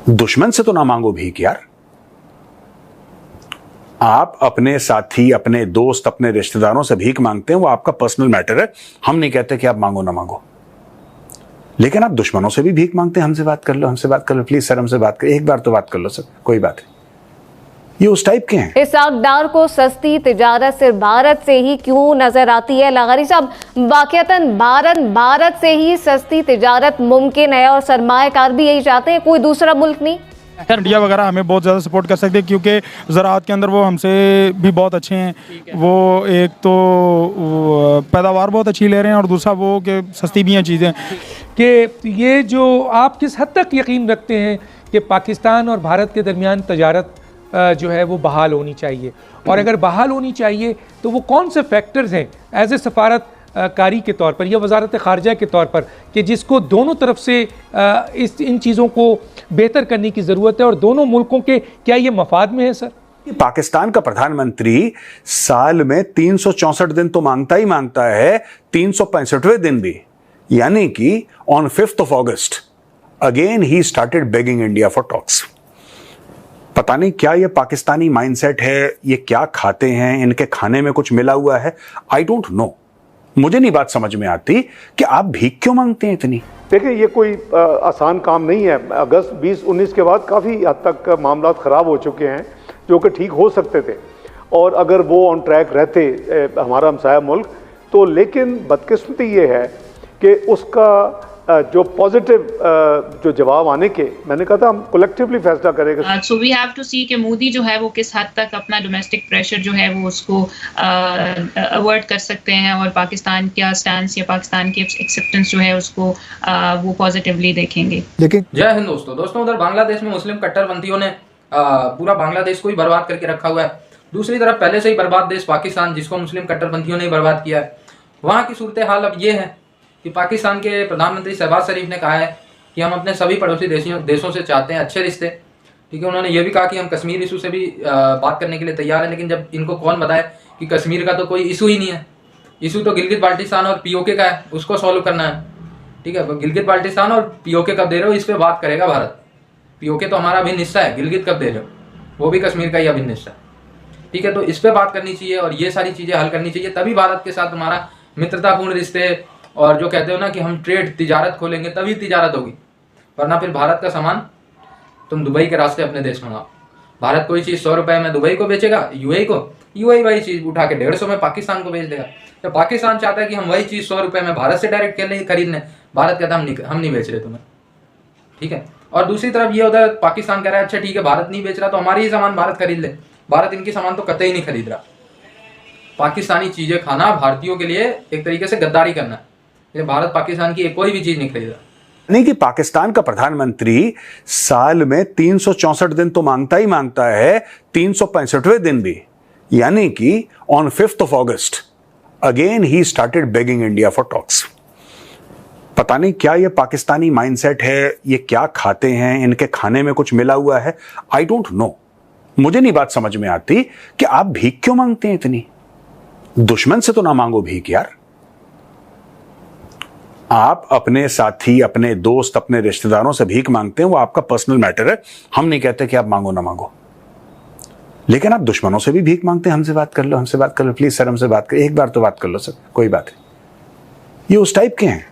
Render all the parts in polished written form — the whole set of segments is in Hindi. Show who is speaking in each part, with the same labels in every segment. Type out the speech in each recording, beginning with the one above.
Speaker 1: दुश्मन से तो ना मांगो भीख यार। आप अपने साथी, अपने दोस्त, अपने रिश्तेदारों से भीख मांगते हैं, वो आपका पर्सनल मैटर है। हम नहीं कहते कि आप मांगो ना मांगो, लेकिन आप दुश्मनों से भी भीख मांगते हैं। हमसे बात कर लो, हमसे बात कर लो, प्लीज सर हमसे बात कर, एक बार तो बात कर लो सर, कोई बात नहीं। ये उस टाइप के हैं।
Speaker 2: इस आकदार को सस्ती तिजारत सिर्फ भारत से ही क्यों नजर आती है लागारी साहब? वाकईतन भारत से ही सस्ती तिजारत मुमकिन है और सरमायाकार भी यही चाहते हैं, कोई दूसरा मुल्क नहीं।
Speaker 3: इंडिया वगैरह हमें बहुत ज़्यादा सपोर्ट कर सकते हैं क्योंकि ज़राअत के अंदर वो हमसे भी बहुत अच्छे हैं। वो एक तो पैदावार बहुत अच्छी ले रहे हैं और दूसरा वो कि सस्ती भी हैं चीज़ें।
Speaker 4: कि ये जो आप किस हद तक यकीन रखते हैं कि पाकिस्तान और भारत के दरमियान तजारत जो है वो बहाल होनी चाहिए, और अगर बहाल होनी चाहिए तो वो कौन से फैक्टर्स हैं एज ए सफारत कारी के तौर पर या वजारत ख़ारजा के तौर पर कि जिसको दोनों तरफ से इन चीज़ों को बेहतर करने की ज़रूरत है और दोनों मुल्कों के क्या ये मफाद में है सर?
Speaker 1: पाकिस्तान का प्रधानमंत्री साल में 364 दिन तो मांगता ही मांगता है, 365वें दिन भी, यानी कि on 5th of August again he started begging India for talks. पता नहीं क्या ये पाकिस्तानी माइंडसेट है, ये क्या खाते हैं, इनके खाने में कुछ मिला हुआ है, आई डोंट नो। मुझे नहीं बात समझ में आती कि आप भीख क्यों मांगते हैं इतनी।
Speaker 5: देखिए ये कोई आसान काम नहीं है। अगस्त 2019 के बाद काफ़ी हद तक मामला ख़राब हो चुके हैं जो कि ठीक हो सकते थे, और अगर वो ऑन ट्रैक रहते हमारा हमसाया मुल्क तो, लेकिन बदकिस्मती ये है कि उसका जो पॉजिटिव जो जवाब आने के, मैंने कहा था हम कलेक्टिवली फैसला करेंगे।
Speaker 6: सो वी हैव टू सी कि मोदी जो है वो किस हद तक अपना डोमेस्टिक प्रेशर जो है वो उसको अवॉइड कर सकते हैं और पाकिस्तान का स्टैंड या पाकिस्तान की एक्सेप्टेंस जो है उसको वो पॉजिटिवली देखेंगे।
Speaker 1: लेकिन
Speaker 7: जय हिंद दोस्तों उधर बांग्लादेश में मुस्लिम कट्टरपंथियों ने पूरा बांग्लादेश को ही बर्बाद करके रखा हुआ है। दूसरी तरफ पहले से ही बर्बाद देश पाकिस्तान, जिसको मुस्लिम कट्टरपंथियों ने ही बर्बाद किया है, वहाँ की सूरत हाल अब ये है कि पाकिस्तान के प्रधानमंत्री शहबाज शरीफ ने कहा है कि हम अपने सभी पड़ोसी देशों से चाहते हैं अच्छे रिश्ते। ठीक है, उन्होंने ये भी कहा कि हम कश्मीर इशू से भी बात करने के लिए तैयार हैं, लेकिन जब इनको कौन बताए कि कश्मीर का तो कोई इशू ही नहीं है, इशू तो गिलगित बाल्टिस्तान और पीओके का है, उसको सॉल्व करना है। ठीक है, गिलगित बाल्टिस्तान और पीओके कब दे रहे हो, इस पर बात करेगा भारत। पीओके तो हमारा अभिन्न हिस्सा है, गिलगित कब दे रहे हो, वो भी कश्मीर का ही अभिन्न हिस्सा है। ठीक है, तो इस पर बात करनी चाहिए और ये सारी चीज़ें हल करनी चाहिए, तभी भारत के साथ हमारा मित्रतापूर्ण रिश्ते और जो कहते हो ना कि हम ट्रेड तिजारत खोलेंगे तभी तिजारत होगी, वरना फिर भारत का सामान तुम दुबई के रास्ते अपने देश मंगाओ। भारत कोई चीज़ 100 रुपये में दुबई को बेचेगा, यूएई को, यूएई वही चीज़ उठा के 150 में पाकिस्तान को बेच देगा। तो पाकिस्तान चाहता है कि हम वही चीज़ 100 रुपये में भारत से डायरेक्ट खरीद लें, भारत कहता है हम नहीं बेच रहे तुम्हें। ठीक है, और दूसरी तरफ ये होता है पाकिस्तान कह रहा है अच्छा ठीक है भारत नहीं बेच रहा तो हमारी ही सामान भारत खरीद ले, भारत इनकी सामान तो कतई नहीं खरीद रहा। पाकिस्तानी चीज़ें खाना भारतीयों के लिए एक तरीके से गद्दारी करना है। भारत पाकिस्तान की कोई भी चीज नहीं खरीदा।
Speaker 1: नहीं कि पाकिस्तान का प्रधानमंत्री साल में 364 दिन तो मांगता ही मांगता है, 365वें दिन भी, यानी कि on 5th of August again he started begging India for talks. पता नहीं क्या ये पाकिस्तानी माइंडसेट है, ये क्या खाते हैं, इनके खाने में कुछ मिला हुआ है, आई डोंट नो। मुझे नहीं बात समझ में आती कि आप भीख क्यों मांगते हैं इतनी। दुश्मन से तो ना मांगो भीख यार। आप अपने साथी, अपने दोस्त, अपने रिश्तेदारों से भीख मांगते हैं, वो आपका पर्सनल मैटर है। हम नहीं कहते कि आप मांगो ना मांगो, लेकिन आप दुश्मनों से भी भीख मांगते हैं। हमसे बात कर लो, हमसे बात कर लो, प्लीज सर हमसे बात कर, एक बार तो बात कर लो सर, कोई बात नहीं। ये उस टाइप के हैं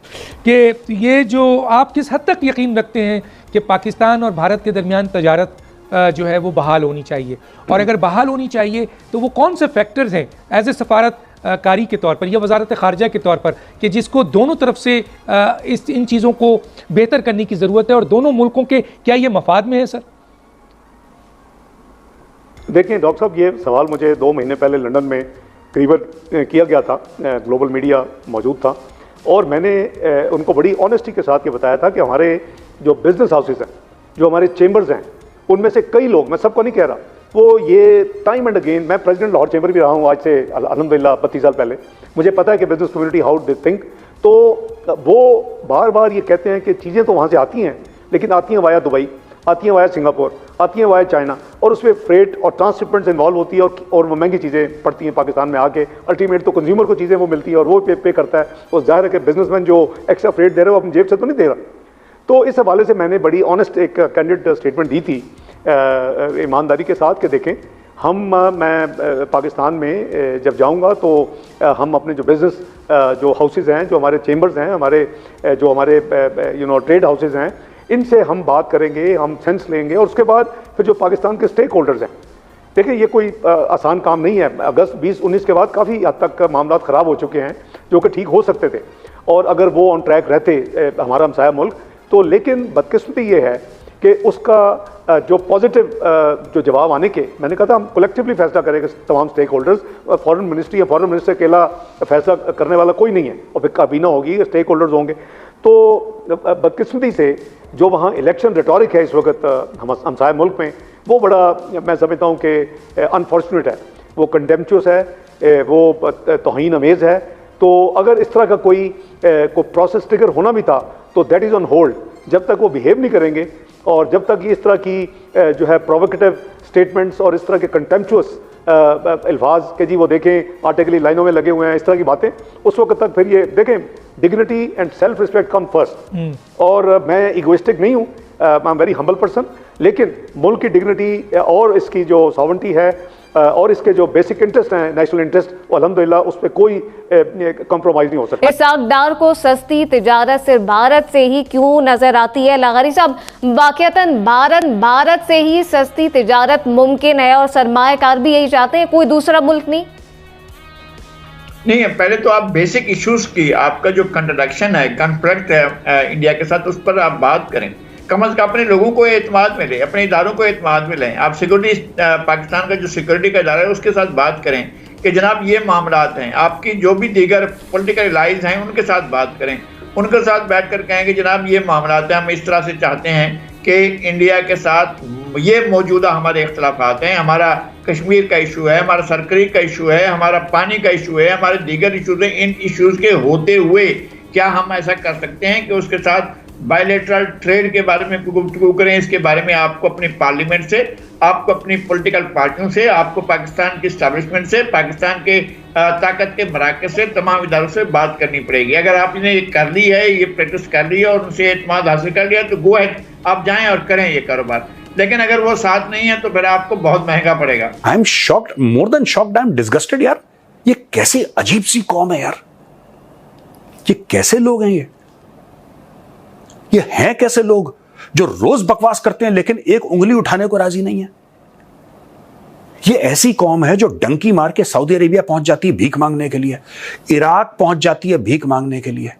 Speaker 4: कि ये जो आप किस हद तक यकीन रखते हैं कि पाकिस्तान और भारत के दरमियान तजारत जो है वो बहाल होनी चाहिए, और अगर बहाल होनी चाहिए तो वो कौन से फैक्टर्स हैं एज ए सफारत कारी के तौर पर या वजारत ख़ारजा के तौर पर कि जिसको दोनों तरफ से इन चीज़ों को बेहतर करने की ज़रूरत है और दोनों मुल्कों के क्या ये मफाद में है सर?
Speaker 5: देखिए डॉक्टर साहब, ये सवाल मुझे 2 महीने पहले लंदन में करीबन किया गया था, ग्लोबल मीडिया मौजूद था, और मैंने उनको बड़ी ऑनेस्टी के साथ ये बताया था कि हमारे जो बिजनेस हाउसेस हैं, जो हमारे चेंबर्स हैं, उनमें से कई लोग, मैं सबको नहीं कह रहा, वो ये टाइम एंड अगेन, मैं प्रेसिडेंट लाहौर चेंबर भी रहा हूँ आज से अल्हम्दुलिल्लाह 32 साल पहले, मुझे पता है कि business community how they think, तो वो बार बार ये कहते हैं कि चीज़ें तो वहाँ से आती हैं, लेकिन आती हैं वाया दुबई, आती हैं वाया सिंगापुर, आती हैं वाया चाइना, और उसमें फ्रेट और ट्रांसशिपमेंट्स इन्वॉल्व होती है, और वो महंगी चीज़ें पड़ती हैं पाकिस्तान में आके। अल्टीमेट तो कंज्यूमर को चीज़ें वो मिलती है और वो पे करता है, और जाहिर है कि बिजनेसमैन जो एक्स्ट्रा फ्रेट दे रहे हो अपनी जेब से तो नहीं दे रहा। तो इस हवाले से मैंने बड़ी ऑनेस्ट एक कैंडिड स्टेटमेंट दी थी ईमानदारी के साथ कि देखें मैं पाकिस्तान में जब जाऊंगा तो हम अपने जो बिज़नेस जो हाउसेज़ हैं, जो हमारे चेंबर्स हैं, हमारे ट्रेड हाउसेज़ हैं, इनसे हम बात करेंगे, हम सेंस लेंगे और उसके बाद फिर जो पाकिस्तान के स्टेक होल्डर्स हैं, देखिए ये कोई आसान काम नहीं है। अगस्त 2019 के बाद काफ़ी हद तक मामला ख़राब हो चुके हैं जो कि ठीक हो सकते थे, और अगर वो ऑन ट्रैक रहते हमारा हमसाया मुल्क तो, लेकिन बदकिस्मती ये है कि उसका जो पॉजिटिव जो जवाब आने के, मैंने कहा था हम कलेक्टिवली फैसला करेंगे तमाम स्टेक होल्डर्स, फॉरेन मिनिस्ट्री या फॉरेन मिनिस्टर अकेला फैसला करने वाला कोई नहीं है, और फिर काबीना होगी, स्टेक होल्डर्स होंगे। तो बदकिस्मती से जो वहाँ इलेक्शन रेटोरिक है इस वक्त हमसाया मुल्क में, वो बड़ा मैं समझता हूँ कि अनफॉर्चुनेट है, वो कंटेम्पचुअस है, वो तौहीन अमेज़ है। तो अगर इस तरह का कोई प्रोसेस ट्रिगर होना भी था तो दैट इज़ ऑन होल्ड, जब तक वो बिहेव नहीं करेंगे और जब तक ये इस तरह की जो है प्रोवोकेटिव स्टेटमेंट्स और इस तरह के कंटेम्पचुअस अल्फाज के जी वो देखें आटे के लिए लाइनों में लगे हुए हैं, इस तरह की बातें, उस वक्त तक फिर ये देखें dignity and self respect come first. और मैं इगोइस्टिक नहीं हूँ, I am very humble person, लेकिन मुल्क की डिग्निटी और इसकी जो सॉवरेंटी है और इसके जो बेसिक इंटरेस्ट हैं, नेशनल इंटरेस्ट, वो अल्हम्दुलिल्लाह उस पर कोई कॉम्प्रोमाइज़ नहीं हो सकता।
Speaker 2: इसहाक डार को सस्ती तिजारत सिर्फ भारत से ही क्यों नजर आती है? लगारी साहब, वाकईतन भारत से ही सस्ती तिजारत मुमकिन है और सरमायाकार भी यही चाहते हैं, कोई दूसरा मुल्क नहीं
Speaker 8: है। पहले तो आप बेसिक इश्यूज की, आपका जो कंट्रडिक्शन है, कॉन्फ्लिक्ट है इंडिया के साथ, उस पर आप बात करें। कम अज़ कम अपने लोगों को एतमाद मिले, अपने इदारों को एतमाद में लें। आप सिक्योरिटी पाकिस्तान का जो सिक्योरिटी का इदारा है उसके साथ बात करें कि जनाब ये मामलात हैं, आपकी जो भी दीगर पॉलिटिकल एलाइज हैं उनके साथ बात करें, उनके साथ बैठ कर कहें कि जनाब ये मामलात हैं, हम इस तरह से चाहते हैं कि इंडिया के साथ ये मौजूदा हमारे इख्तलाफात हैं, हमारा कश्मीर का इशू है, हमारा सरकरी का इशू है, हमारा पानी का इशू है, हमारे दीगर इशूज़ हैं, इन इशूज़ के होते हुए क्या हम ऐसा कर सकते हैं कि उसके साथ बायलैटरल ट्रेड के बारे में गुफ्तगू करें। इसके बारे में आपको अपनी पार्लियामेंट से, आपको अपनी पॉलिटिकल पार्टियों से, आपको पाकिस्तान की इस्टेब्लिशमेंट से, पाकिस्तान के ताकत के मराकज़ से, तमाम इदारों से बात करनी पड़ेगी। अगर आपने ये कर ली है, ये प्रैक्टिस कर ली है और उनसे एतमाद हासिल कर लिया तो गो अहेड, आप जाएं और करें ये कारोबार। लेकिन अगर वो साथ नहीं है तो फिर आपको बहुत महंगा पड़ेगा।
Speaker 1: I am shocked, more than shocked, I am disgusted यार। ये कैसे अजीब सी कौम है यार, ये कैसे लोग हैं, ये हैं कैसे लोग जो रोज बकवास करते हैं लेकिन एक उंगली उठाने को राजी नहीं है। ये ऐसी कौम है जो डंकी मार के सऊदी अरेबिया पहुंच जाती है भीख मांगने के लिए, इराक पहुंच जाती है भीख मांगने के लिए,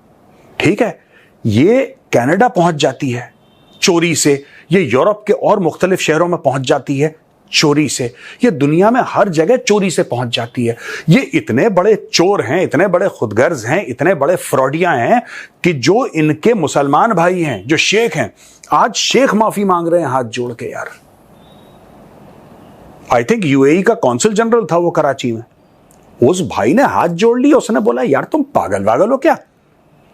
Speaker 1: ठीक है, ये कनाडा पहुंच जाती है चोरी से, ये यूरोप के और मुख्तलिफ शहरों में पहुंच जाती है चोरी से, ये दुनिया में हर जगह चोरी से पहुंच जाती है। ये इतने बड़े चोर हैं, इतने बड़े खुदगर्ज हैं, इतने बड़े फ्रॉडियां हैं कि जो इनके मुसलमान भाई हैं, जो शेख हैं, आज शेख माफी मांग रहे हैं हाथ जोड़ के यार। आई थिंक यूएई का कौंसल जनरल था वो कराची में, उस भाई ने हाथ जोड़ लिया, उसने बोला यार तुम पागल वागल हो क्या,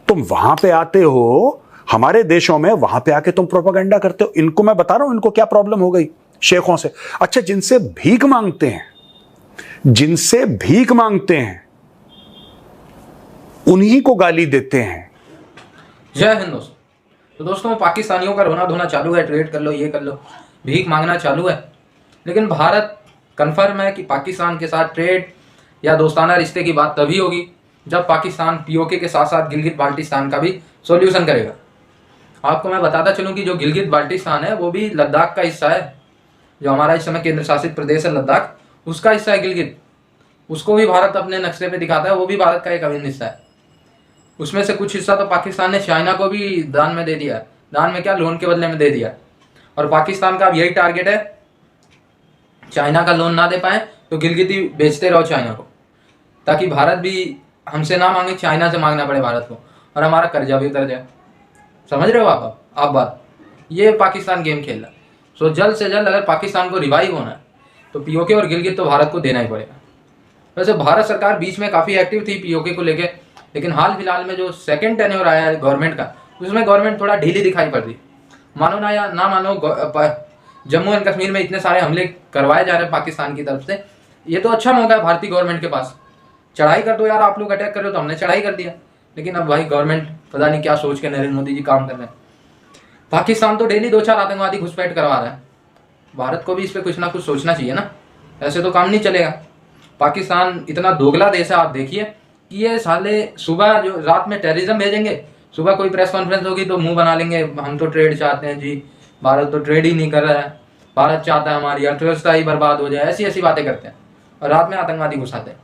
Speaker 1: तुम वहां पे आते हो हमारे देशों में, वहां पे आके तुम प्रोपेगेंडा करते हो। इनको मैं बता रहा हूं इनको क्या प्रॉब्लम हो गई शेखों से। अच्छा, जिनसे भीख मांगते हैं, जिनसे भीख मांगते हैं उन्हीं को गाली देते हैं।
Speaker 7: जय हिंद दोस्तों। तो दोस्तों, पाकिस्तानियों का रोना धोना चालू है, ट्रेड कर लो, ये कर लो, भीख मांगना चालू है, लेकिन भारत कन्फर्म है कि पाकिस्तान के साथ ट्रेड या दोस्ताना रिश्ते की बात तभी होगी जब पाकिस्तान पीओके के साथ साथ गिलगित बाल्टिस्तान का भी सॉल्यूशन करेगा। आपको मैं बताता चलूं कि जो गिलगित बाल्टिस्तान है वो भी लद्दाख का हिस्सा है, जो हमारा इस समय केंद्र शासित प्रदेश है लद्दाख, उसका हिस्सा है गिलगित। उसको भी भारत अपने नक्शे पे दिखाता है, वो भी भारत का एक अभिन्न हिस्सा है। उसमें से कुछ हिस्सा तो पाकिस्तान ने चाइना को भी दान में दे दिया, दान में क्या, लोन के बदले में दे दिया। और पाकिस्तान का अब यही टारगेट है, चाइना का लोन ना दे पाए तो गिलगित ही बेचते रहो चाइना को, ताकि भारत भी हमसे ना मांगे, चाइना से मांगना पड़े भारत को, और हमारा कर्जा भी उतर जाए। समझ रहे हो आप बात, ये पाकिस्तान गेम खेल रहा है। सो जल्द से जल्द अगर पाकिस्तान को रिवाइव होना है तो पीओके और गिलगित तो भारत को देना ही पड़ेगा। वैसे भारत सरकार बीच में काफ़ी एक्टिव थी पीओके को लेके, लेकिन हाल फिलहाल में जो सेकंड टेन्योर आया है गवर्नमेंट का, उसमें गवर्नमेंट थोड़ा ढीली दिखाई पड़ती। मानो ना या ना मानो, जम्मू एंड कश्मीर में इतने सारे हमले करवाए जा रहे हैं पाकिस्तान की तरफ से, ये तो अच्छा मौका है भारतीय गवर्नमेंट के पास, चढ़ाई कर दो यार, आप लोग अटैक कर रहे हो तो हमने चढ़ाई कर दिया। लेकिन अब भाई गवर्नमेंट पता नहीं क्या सोच के नरेंद्र मोदी जी काम कर रहे हैं। पाकिस्तान तो डेली 2-4 आतंकवादी घुसपैठ करवा रहा है। भारत को भी इस पर कुछ ना कुछ सोचना चाहिए ना, ऐसे तो काम नहीं चलेगा। पाकिस्तान इतना दोगला देश है, आप देखिए कि ये साले सुबह जो रात में टेररिज्म भेजेंगे, सुबह कोई प्रेस कॉन्फ्रेंस होगी तो मुंह बना लेंगे हम तो ट्रेड चाहते हैं जी, भारत तो ट्रेड ही नहीं कर रहा है, भारत चाहता है हमारी अर्थव्यवस्था ही बर्बाद हो जाए, ऐसी ऐसी बातें करते हैं और रात में आतंकवादी घुसाते हैं।